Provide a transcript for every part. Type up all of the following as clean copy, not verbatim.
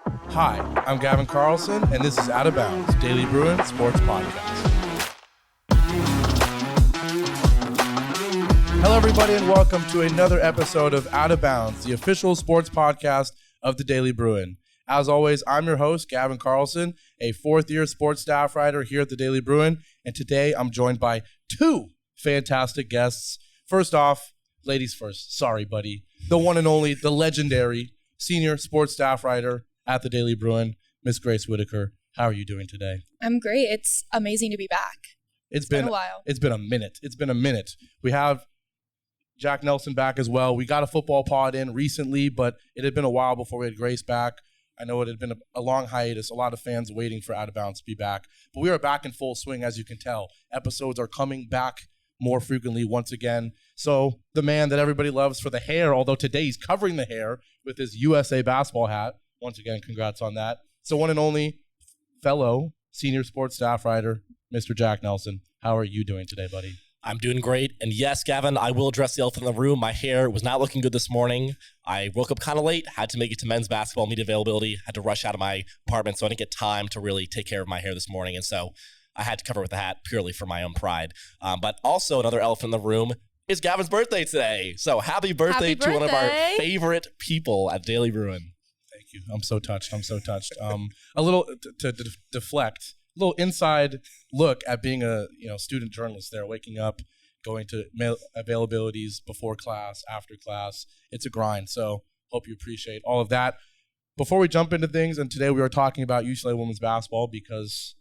Hi, I'm Gavin Carlson, and this is Out of Bounds, Daily Bruin Sports Podcast. Hello, everybody, and welcome to another episode of Out of Bounds, the official sports podcast of the Daily Bruin. As always, I'm your host, Gavin Carlson, a fourth-year sports staff writer here at the Daily Bruin, and today I'm joined by two fantastic guests. First off, ladies first, sorry, buddy, the one and only, the legendary senior sports staff writer at the Daily Bruin, Miss Grace Whitaker. How are you doing today? I'm great. It's amazing to be back. It's been a while. It's been a minute. We have Jack Nelson back as well. We got a football pod in recently, but it had been a while before we had Grace back. I know it had been a long hiatus, a lot of fans waiting for Out of Bounds to be back. But we are back in full swing, as you can tell. Episodes are coming back more frequently once again. So the man that everybody loves for the hair, although today he's covering the hair with his USA basketball hat. Once again, congrats on that. So one and only fellow senior sports staff writer, Mr. Jack Nelson. How are you doing today, buddy? I'm doing great. And yes, Gavin, I will address the elephant in the room. My hair was not looking good this morning. I woke up kind of late, had to make it to men's basketball media availability, had to rush out of my apartment, so I didn't get time to really take care of my hair this morning. And so I had to cover with the hat purely for my own pride. But also another elephant in the room is Gavin's birthday today. So happy birthday to one of our favorite people at Daily Bruin. Thank you. I'm so touched. A little to deflect, a little inside look at being a student journalist there, waking up, going to mail availabilities before class, after class. It's a grind. So hope you appreciate all of that. Before we jump into things, and today we are talking about UCLA women's basketball because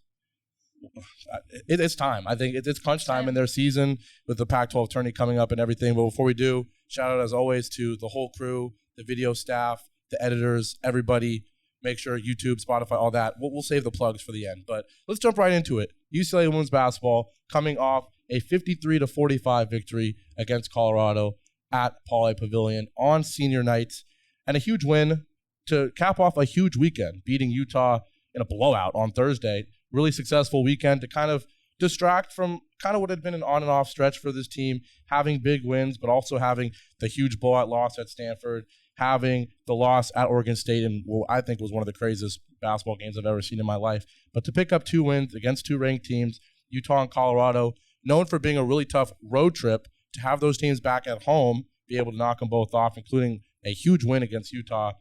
it's time. I think it's crunch time in their season with the Pac-12 Tournament coming up and everything. But before we do, shout out as always to the whole crew, the video staff, the editors, everybody. Make sure YouTube, Spotify, all that. We'll save the plugs for the end. But let's jump right into it. UCLA women's basketball coming off a 53-45 victory against Colorado at Pauley Pavilion on senior night, and a huge win to cap off a huge weekend, beating Utah in a blowout on Thursday. Really successful weekend to kind of distract from kind of what had been an on and off stretch for this team, having big wins, but also having the huge blowout loss at Stanford, having the loss at Oregon State in what I think was one of the craziest basketball games I've ever seen in my life. But to pick up two wins against two ranked teams, Utah and Colorado, known for being a really tough road trip, to have those teams back at home, be able to knock them both off, including a huge win against Utah,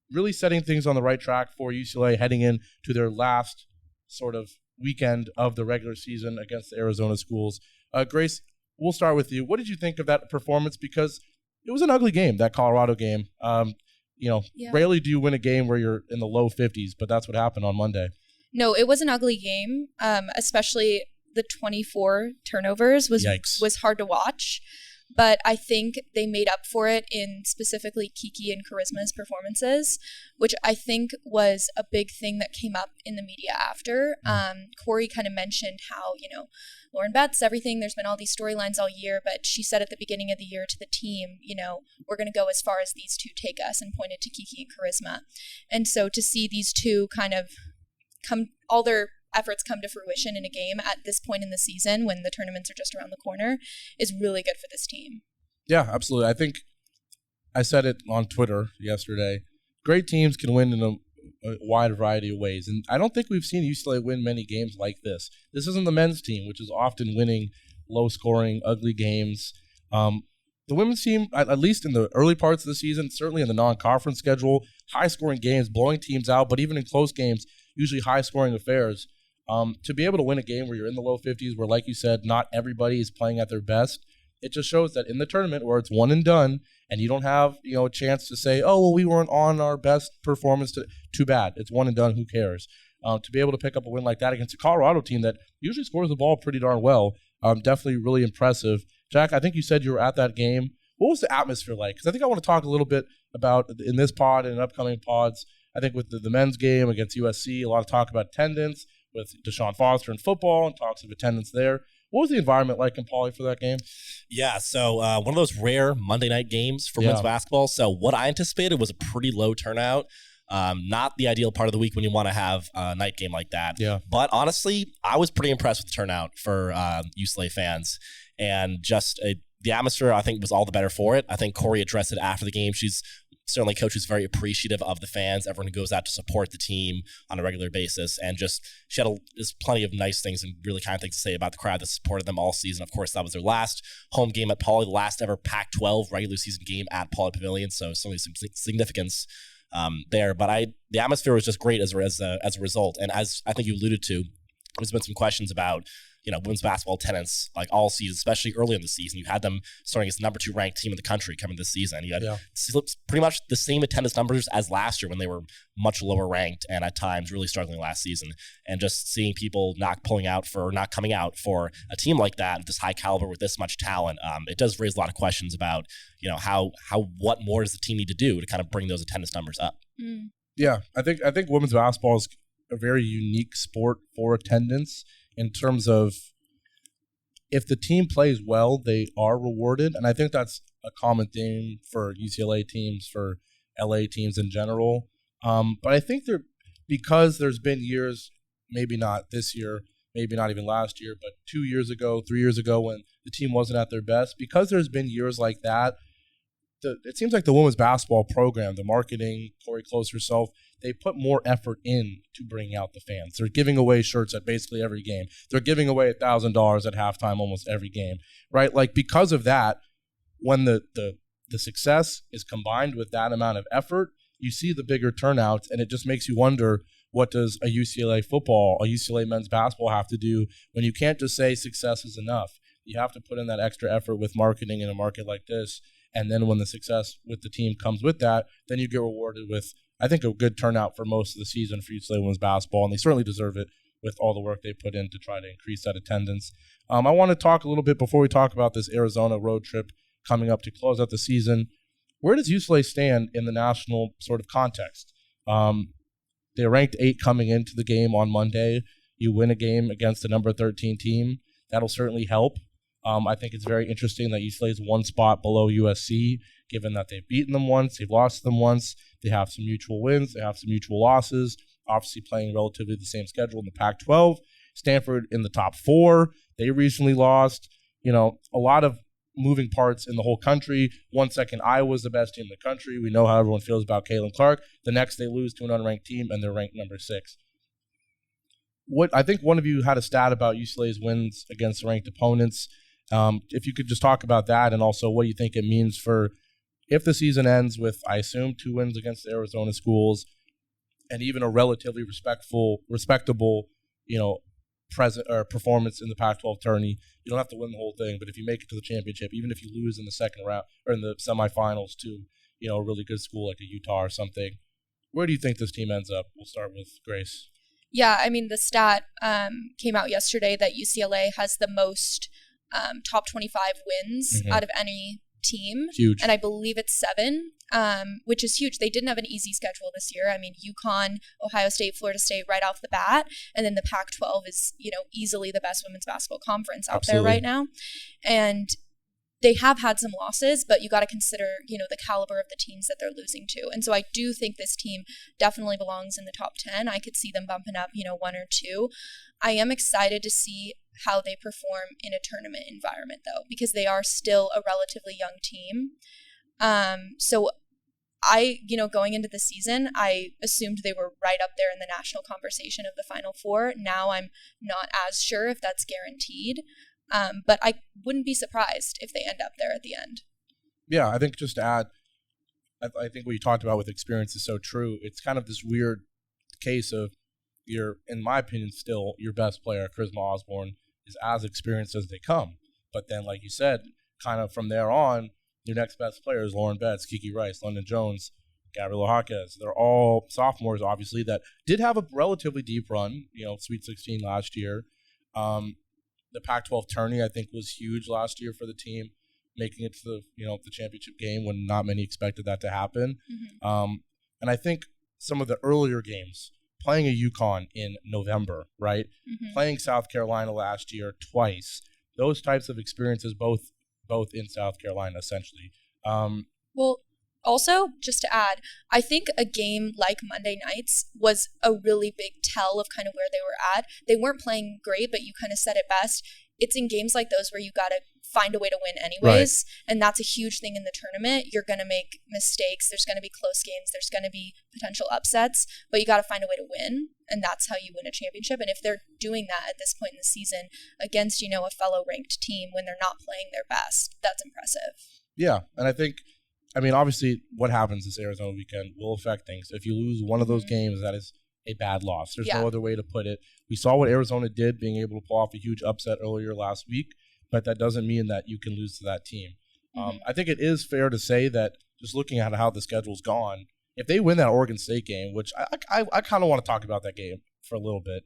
really setting things on the right track for UCLA heading into their last sort of weekend of the regular season against the Arizona schools. Grace, we'll start with you. What did you think of that performance? Because it was an ugly game, that Colorado game. Rarely do you win a game where you're in the low 50s, but that's what happened on Monday. No, it was an ugly game, especially the 24 turnovers was hard to watch. But I think they made up for it in specifically Kiki and Charisma's performances, which I think was a big thing that came up in the media after. Corey kind of mentioned how, Lauren Betts, everything, there's been all these storylines all year, but she said at the beginning of the year to the team, we're going to go as far as these two take us, and pointed to Kiki and Charisma. And so to see these two kind of all their efforts come to fruition in a game at this point in the season when the tournaments are just around the corner is really good for this team. Yeah, absolutely. I think I said it on Twitter yesterday. Great teams can win in a wide variety of ways, and I don't think we've seen UCLA win many games like this. This isn't the men's team, which is often winning low-scoring, ugly games. The women's team, at least in the early parts of the season, certainly in the non-conference schedule, high-scoring games, blowing teams out, but even in close games, usually high-scoring affairs. To be able to win a game where you're in the low 50s, where, like you said, not everybody is playing at their best, it just shows that in the tournament where it's one and done, and you don't have a chance to say, oh, well, we weren't on our best performance. Too bad. It's one and done. Who cares? To be able to pick up a win like that against a Colorado team that usually scores the ball pretty darn well, definitely really impressive. Jack, I think you said you were at that game. What was the atmosphere like? Because I think I want to talk a little bit about, in this pod and in upcoming pods, I think with the men's game against USC, a lot of talk about attendance, with Deshaun Foster in football and talks of attendance there. What was the environment like in Pauley for that game? Yeah, so one of those rare Monday night games for men's basketball. So what I anticipated was a pretty low turnout. Not the ideal part of the week when you want to have a night game like that. Yeah. But honestly, I was pretty impressed with the turnout for UCLA fans. And just the atmosphere, I think, was all the better for it. I think Corey addressed it after the game. She's certainly a coach who's very appreciative of the fans, everyone who goes out to support the team on a regular basis, and just she had there's plenty of nice things and really kind things to say about the crowd that supported them all season. Of course, that was their last home game at Pauley, the last ever Pac-12 regular season game at Pauley Pavilion, so certainly some significance there. But the atmosphere was just great as a result, and as I think you alluded to, there's been some questions about women's basketball attendance like all season, especially early in the season. You had them starting as the number 2 ranked team in the country coming this season. You had pretty much the same attendance numbers as last year when they were much lower ranked and at times really struggling last season. And just seeing people not coming out for a team like that, this high caliber with this much talent, it does raise a lot of questions about what more does the team need to do to kind of bring those attendance numbers up. Yeah, I think women's basketball is a very unique sport for attendance. In terms of if the team plays well, they are rewarded. And I think that's a common theme for UCLA teams, for LA teams in general. But I think because there's been years, maybe not this year, maybe not even last year, but 2 years ago, 3 years ago when the team wasn't at their best, because there's been years like that, it seems like the women's basketball program, the marketing, Corey Close herself, they put more effort in to bring out the fans. They're giving away shirts at basically every game. They're giving away $1,000 at halftime almost every game, right? Like because of that, when the success is combined with that amount of effort, you see the bigger turnouts, and it just makes you wonder, what does a UCLA men's basketball have to do when you can't just say success is enough? You have to put in that extra effort with marketing in a market like this. And then when the success with the team comes with that, then you get rewarded with, I think, a good turnout for most of the season for UCLA women's basketball, and they certainly deserve it with all the work they put in to try to increase that attendance. I want to talk a little bit before we talk about this Arizona road trip coming up to close out the season. Where does UCLA stand in the national sort of context? They're ranked 8 coming into the game on Monday. You win a game against the number 13 team. That'll certainly help. I think it's very interesting that UCLA is 1 spot below USC, given that they've beaten them once, they've lost them once, they have some mutual wins, they have some mutual losses, obviously playing relatively the same schedule in the Pac-12. Stanford in the top 4, they recently lost. A lot of moving parts in the whole country. 1 second, Iowa's the best team in the country. We know how everyone feels about Caitlin Clark. The next, they lose to an unranked team, and they're ranked number 6. I think one of you had a stat about UCLA's wins against ranked opponents. If you could just talk about that, and also what you think it means for if the season ends with, I assume, 2 wins against the Arizona schools and even a relatively respectable, performance in the Pac-12 tourney. You don't have to win the whole thing, but if you make it to the championship, even if you lose in the second round or in the semifinals to, a really good school like a Utah or something, where do you think this team ends up? We'll start with Grace. Yeah, I mean, the stat came out yesterday that UCLA has the most top 25 wins out of any team. Huge. And I believe it's 7, which is huge. They didn't have an easy schedule this year. I mean, UConn, Ohio State, Florida State right off the bat. And then the Pac-12 is, easily the best women's basketball conference out there right now. And they have had some losses, but you got to consider, the caliber of the teams that they're losing to. And so I do think this team definitely belongs in the top 10. I could see them bumping up, 1 or 2. I am excited to see how they perform in a tournament environment, though, because they are still a relatively young team. So going into the season, I assumed they were right up there in the national conversation of the Final Four. Now I'm not as sure if that's guaranteed. But I wouldn't be surprised if they end up there at the end. Yeah, I think just to add, I think what you talked about with experience is so true. It's kind of this weird case of in my opinion, still your best player, Charisma Osborne, is as experienced as they come. But then, like you said, kind of from there on, your next best players, Lauren Betts, Kiki Rice, London Jones, Gabriela Jaquez. They're all sophomores, obviously, that did have a relatively deep run, Sweet 16 last year. The Pac-12 tourney, I think, was huge last year for the team, making it to the championship game when not many expected that to happen. And I think some of the earlier games, playing a UConn in November, right? Playing South Carolina last year twice, those types of experiences, both in South Carolina, essentially. Well, also, just to add, I think a game like Monday nights was a really big tell of kind of where they were at. They weren't playing great, but you kind of said it best. It's in games like those where you got to find a way to win anyways. Right. And that's a huge thing in the tournament. You're going to make mistakes. There's going to be close games. There's going to be potential upsets, but you got to find a way to win. And that's how you win a championship. And if they're doing that at this point in the season against, a fellow ranked team when they're not playing their best, that's impressive. Yeah. And I think, obviously what happens this Arizona weekend will affect things. If you lose one of those games, that is a bad loss. There's no other way to put it. We saw what Arizona did, being able to pull off a huge upset earlier last week, but that doesn't mean that you can lose to that team. I think it is fair to say that just looking at how the schedule's gone, if they win that Oregon State game, which I kind of want to talk about that game for a little bit,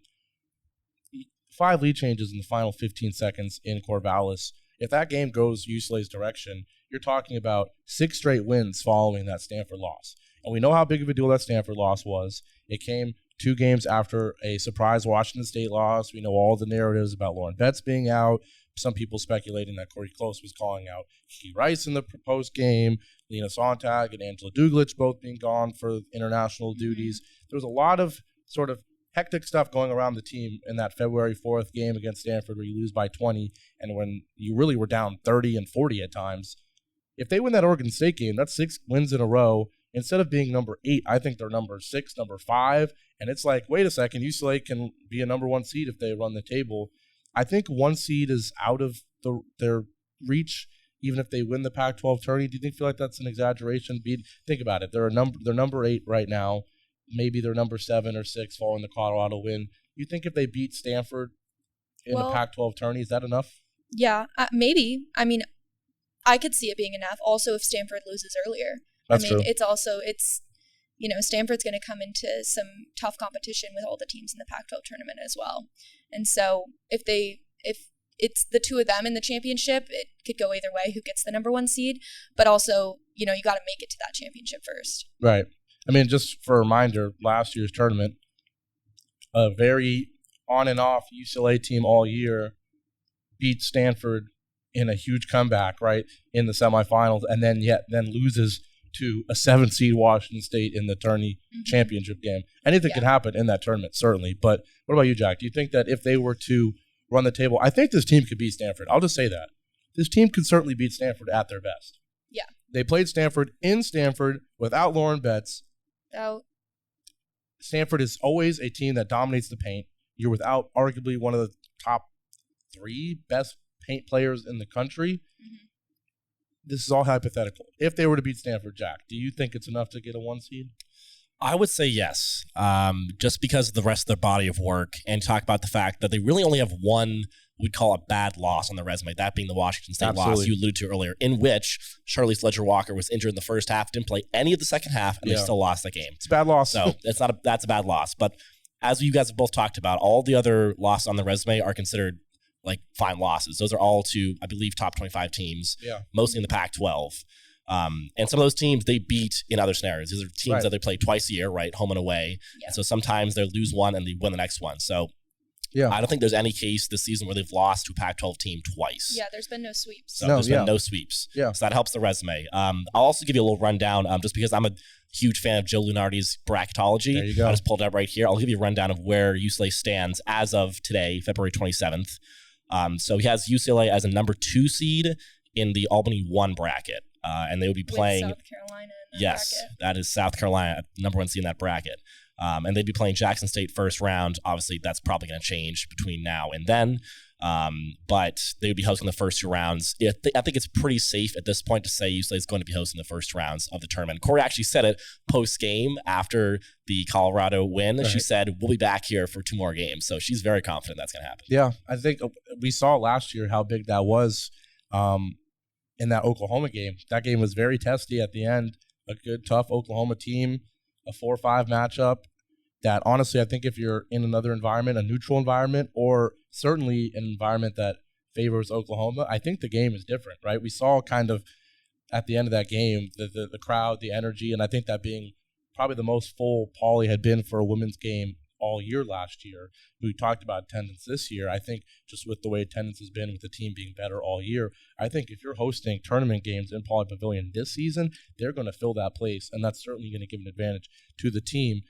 5 lead changes in the final 15 seconds in Corvallis. If that game goes UCLA's direction, you're talking about 6 straight wins following that Stanford loss. And we know how big of a deal that Stanford loss was. It came 2 games after a surprise Washington State loss. We know all the narratives about Lauren Betts being out. Some people speculating that Corey Close was calling out Kiki Rice in the proposed game, Lena Sontag and Angela Duglich both being gone for international duties. There was a lot of sort of hectic stuff going around the team in that February 4th game against Stanford where you lose by 20 and when you really were down 30 and 40 at times. If they win that Oregon State game, that's 6 wins in a row. Instead of being number 8, I think they're number 6, number 5. And it's like, wait a second, UCLA can be a number 1 seed if they run the table. I think 1 seed is out of their reach, even if they win the Pac-12 tourney. Do you feel like that's an exaggeration? Think about it. They're number 8 right now. Maybe they're number 7 or 6 following the Colorado win. You think if they beat Stanford in the Pac-12 tourney, is that enough? Yeah, maybe. I could see it being enough. Also, if Stanford loses earlier. That's true. It's Stanford's going to come into some tough competition with all the teams in the Pac-12 tournament as well. And so if it's the 2 of them in the championship, it could go either way, who gets the number 1 seed. But also, you got to make it to that championship first. Right. Just for a reminder, last year's tournament, a very on and off UCLA team all year beat Stanford in a huge comeback, right, in the semifinals, and then loses to a 7-seed Washington State in the tourney championship game. Anything can happen in that tournament, certainly. But what about you, Jack? Do you think that if they were to run the table, I think this team could beat Stanford. I'll just say that. This team could certainly beat Stanford at their best. Yeah. They played Stanford in Stanford without Lauren Betts. Stanford is always a team that dominates the paint. You're without arguably one of the top 3 best paint players in the country. This is all hypothetical. If they were to beat Stanford, Jack, do you think it's enough to get a 1 seed? I would say yes, just because of the rest of their body of work, and talk about the fact that they really only have one we'd call a bad loss on their resume, that being the Washington State loss you alluded to earlier, in which Charlize Ledger-Walker was injured in the first half, didn't play any of the second half, and they still lost that game. It's a bad loss. So that's a bad loss. But as you guys have both talked about, all the other losses on the resume are considered like fine losses. Those are all to, I believe, top 25 teams, mostly in the Pac-12. And some of those teams they beat in other scenarios. These are teams that they play twice a year, right, home and away. Yeah. And so sometimes they lose one and they win the next one. So I don't think there's any case this season where they've lost to a Pac-12 team twice. Yeah, there's been no sweeps. So there's been no sweeps. Yeah. So that helps the resume. I'll also give you a little rundown just because I'm a huge fan of Joe Lunardi's bracketology. There you go. I just pulled it up right here. I'll give you a rundown of where UCLA stands as of today, February 27th. So he has UCLA as a number 2 seed in the Albany 1 bracket. And they will be playing with South Carolina in that bracket. That is South Carolina, number 1 seed in that bracket. And they'd be playing Jackson State first round. Obviously, that's probably going to change between now and then. But they would be hosting the first 2 rounds. I think it's pretty safe at this point to say UCLA is going to be hosting the first rounds of the tournament. Corey actually said it post-game after the Colorado win. Right. She said, we'll be back here for 2 more games. So she's very confident that's going to happen. Yeah, I think we saw last year how big that was in that Oklahoma game. That game was very testy at the end. A good, tough Oklahoma team, a 4-5 matchup that honestly I think if you're in another environment, a neutral environment, or certainly an environment that favors Oklahoma, I think the game is different, right? We saw kind of at the end of that game the crowd, the energy, and I think that being probably the most full Pauley had been for a women's game all year last year. We talked about attendance this year. I think just with the way attendance has been with the team being better all year, I think if you're hosting tournament games in Pauley Pavilion this season, they're going to fill that place, and that's certainly going to give an advantage to the team.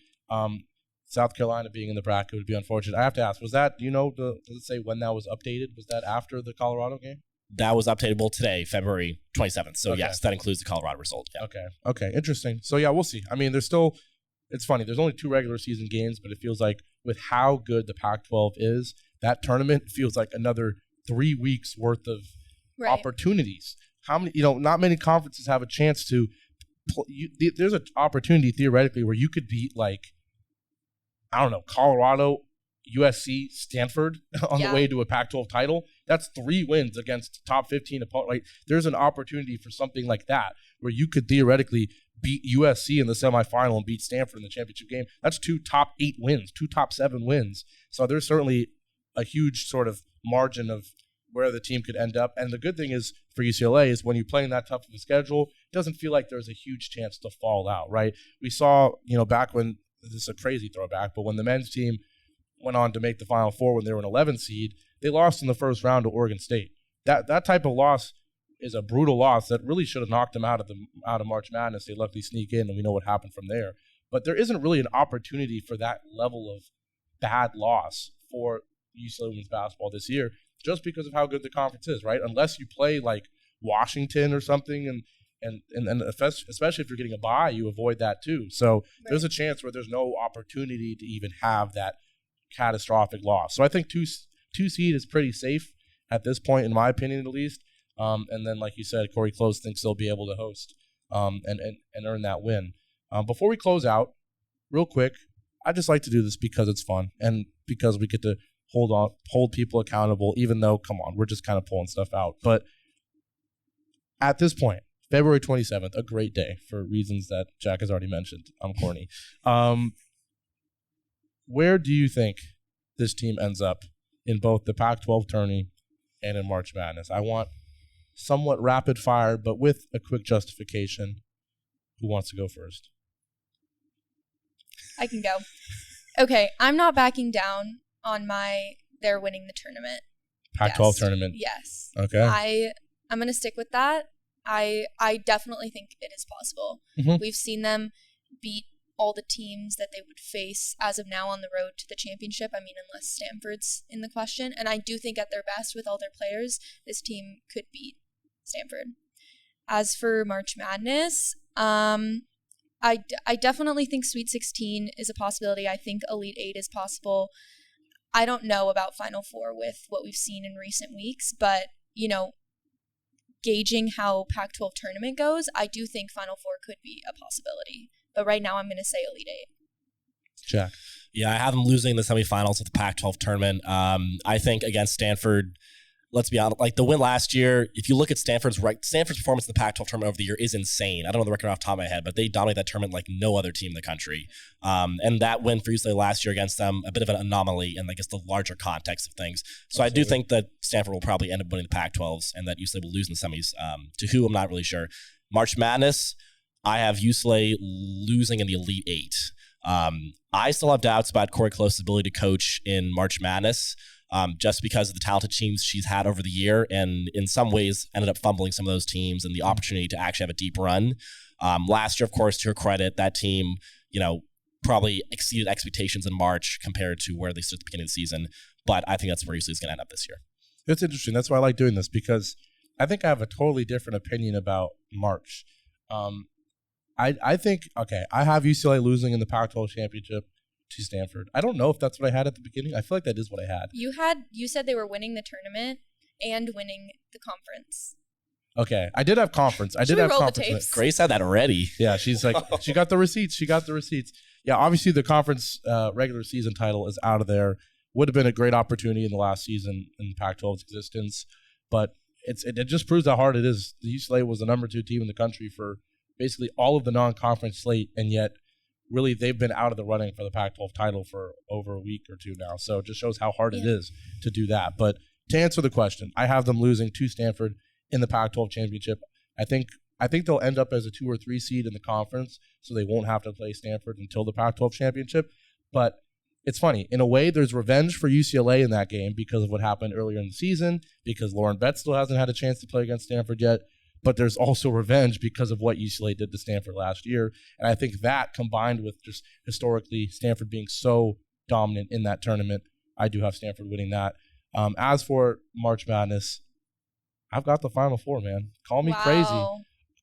South Carolina being in the bracket would be unfortunate. I have to ask, was that, does it say when that was updated? Was that after the Colorado game? That was updatable today, February 27th. So, Okay. yes, that includes the Colorado result. Yeah. Okay, interesting. So, yeah, we'll see. I mean, it's funny. There's only 2 regular season games, but it feels like with how good the Pac-12 is, that tournament feels like another 3 weeks worth of opportunities. How many, not many conferences have a chance to there's an opportunity theoretically where you could beat Colorado, USC, Stanford on the way to a Pac-12 title. That's 3 wins against top 15 opponent. Like, there's an opportunity for something like that where you could theoretically beat USC in the semifinal and beat Stanford in the championship game. That's 2 top 8 wins, 2 top 7 wins. So there's certainly a huge sort of margin of where the team could end up. And the good thing is for UCLA is when you're playing that tough of a schedule, it doesn't feel like there's a huge chance to fall out, right? We saw, back when, this is a crazy throwback, but when the men's team went on to make the Final Four when they were an 11 seed, they lost in the first round to Oregon State. That type of loss is a brutal loss that really should have knocked them out of March Madness. They luckily sneak in, and we know what happened from there. But there isn't really an opportunity for that level of bad loss for UCLA women's basketball this year, just because of how good the conference is, right? Unless you play like Washington or something, and especially if you're getting a bye, you avoid that too. So there's a chance where there's no opportunity to even have that catastrophic loss. So I think two seed is pretty safe at this point, in my opinion, at least. And then, like you said, Corey Close thinks they'll be able to host and earn that win. Before we close out, real quick, I just like to do this because it's fun and because we get to hold people accountable, even though, come on, we're just kind of pulling stuff out. But at this point, February 27th, a great day for reasons that Jack has already mentioned. I'm corny. Where do you think this team ends up in both the Pac-12 tourney and in March Madness? I want somewhat rapid fire, but with a quick justification. Who wants to go first? I can go. Okay, I'm not backing down on they're winning the tournament. Pac-12 tournament. Yes. Okay. I'm going to stick with that. I definitely think it is possible. Mm-hmm. We've seen them beat all the teams that they would face as of now on the road to the championship. I mean, unless Stanford's in the question. And I do think at their best with all their players, this team could beat Stanford. As for March Madness, I definitely think Sweet 16 is a possibility. I think Elite 8 is possible. I don't know about Final Four with what we've seen in recent weeks, but, gauging how Pac-12 tournament goes, I do think Final Four could be a possibility. But right now I'm going to say Elite 8. Jack. Yeah, I have them losing in the semifinals of the Pac-12 tournament. I think against Stanford, let's be honest, like the win last year, if you look at Stanford's performance in the Pac-12 tournament over the year is insane. I don't know the record off the top of my head, but they dominate that tournament like no other team in the country. And that win for UCLA last year against them, a bit of an anomaly in, I guess, the larger context of things. So Absolutely. I do think that Stanford will probably end up winning the Pac-12s and that UCLA will lose in the semis. To who, I'm not really sure. March Madness, I have UCLA losing in the Elite 8. I still have doubts about Corey Close's ability to coach in March Madness. Just because of the talented teams she's had over the year and in some ways ended up fumbling some of those teams and the opportunity to actually have a deep run. Last year, of course, to her credit, that team, probably exceeded expectations in March compared to where they stood at the beginning of the season. But I think that's where UCLA is going to end up this year. It's interesting. That's why I like doing this, because I think I have a totally different opinion about March. I think, I have UCLA losing in the Pac-12 championship to Stanford. I don't know if that's what I had at the beginning. I feel like that is what I had. You said they were winning the tournament and winning the conference. Okay, I did have conference. Should we roll the tapes? Grace had that already. Yeah, she's like, she got the receipts. Yeah, obviously the conference regular season title is out of there. Would have been a great opportunity in the last season in Pac-12's existence, but it just proves how hard it is. The UCLA was the number 2 team in the country for basically all of the non-conference slate, and yet really they've been out of the running for the Pac-12 title for over a week or two now. So it just shows how hard it is to do that. But to answer the question, I have them losing to Stanford in the Pac-12 championship. I think they'll end up as a 2 or 3 seed in the conference, so they won't have to play Stanford until the Pac-12 championship. But it's funny. In a way, there's revenge for UCLA in that game because of what happened earlier in the season, because Lauren Betts still hasn't had a chance to play against Stanford yet. But there's also revenge because of what UCLA did to Stanford last year. And I think that, combined with just historically Stanford being so dominant in that tournament, I do have Stanford winning that. As for March Madness, I've got the Final Four, man. Call me crazy.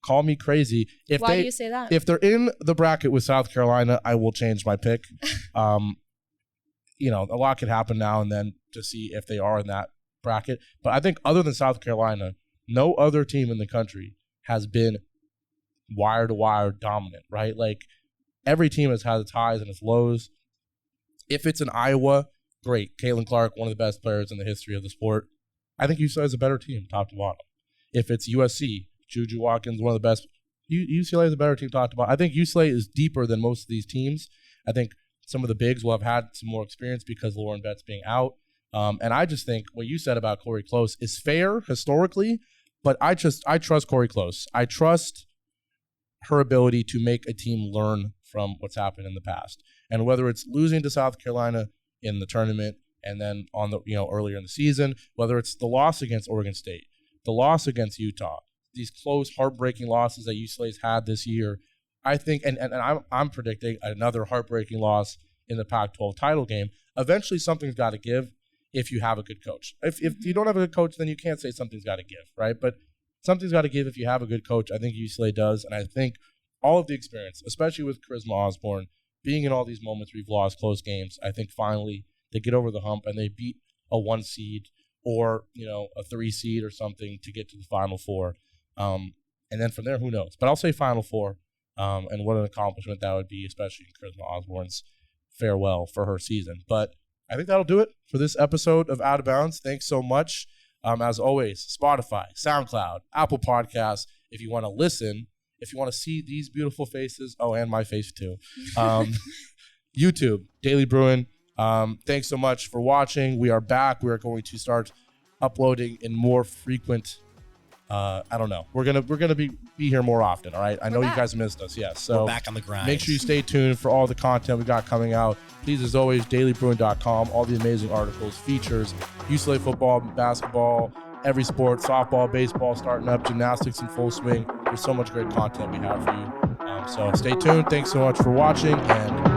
Call me crazy. Why do you say that? If they're in the bracket with South Carolina, I will change my pick. A lot could happen now and then to see if they are in that bracket. But I think other than South Carolina, no other team in the country has been wire-to-wire dominant, right? Like, every team has had its highs and its lows. If it's in Iowa, great. Caitlin Clark, one of the best players in the history of the sport. I think UCLA is a better team, top to bottom. If it's USC, Juju Watkins, one of the best. UCLA is a better team, top to bottom. I think UCLA is deeper than most of these teams. I think some of the bigs will have had some more experience because Lauren Betts being out. And I just think what you said about Corey Close is fair historically, but I trust Corey Close. I trust her ability to make a team learn from what's happened in the past. And whether it's losing to South Carolina in the tournament and then on the earlier in the season, whether it's the loss against Oregon State, the loss against Utah, these close, heartbreaking losses that UCLA's had this year, I think, and I'm predicting another heartbreaking loss in the Pac-12 title game. Eventually, something's got to give if you have a good coach. If you don't have a good coach, then you can't say something's got to give, right? But something's got to give if you have a good coach. I think UCLA does, and I think all of the experience, especially with Charisma Osborne, being in all these moments we've lost close games, I think finally they get over the hump and they beat a 1 seed or a 3 seed or something to get to the Final Four. And then from there, who knows? But I'll say Final Four, and what an accomplishment that would be, especially in Charisma Osborne's farewell for her season. But I think that'll do it for this episode of Out of Bounds. Thanks so much. As always, Spotify, SoundCloud, Apple Podcasts. If you want to listen, if you want to see these beautiful faces, and my face too, YouTube, Daily Bruin. Thanks so much for watching. We are back. We are going to start uploading in more frequent. I don't know. We're gonna be here more often. All right. I know you guys missed us. Yes. So we're back on the grind. Make sure you stay tuned for all the content we got coming out. Please, as always, dailybruin.com. All the amazing articles, features, UCLA football, basketball, every sport, softball, baseball, starting up, gymnastics in full swing. There's so much great content we have for you. So stay tuned. Thanks so much for watching, and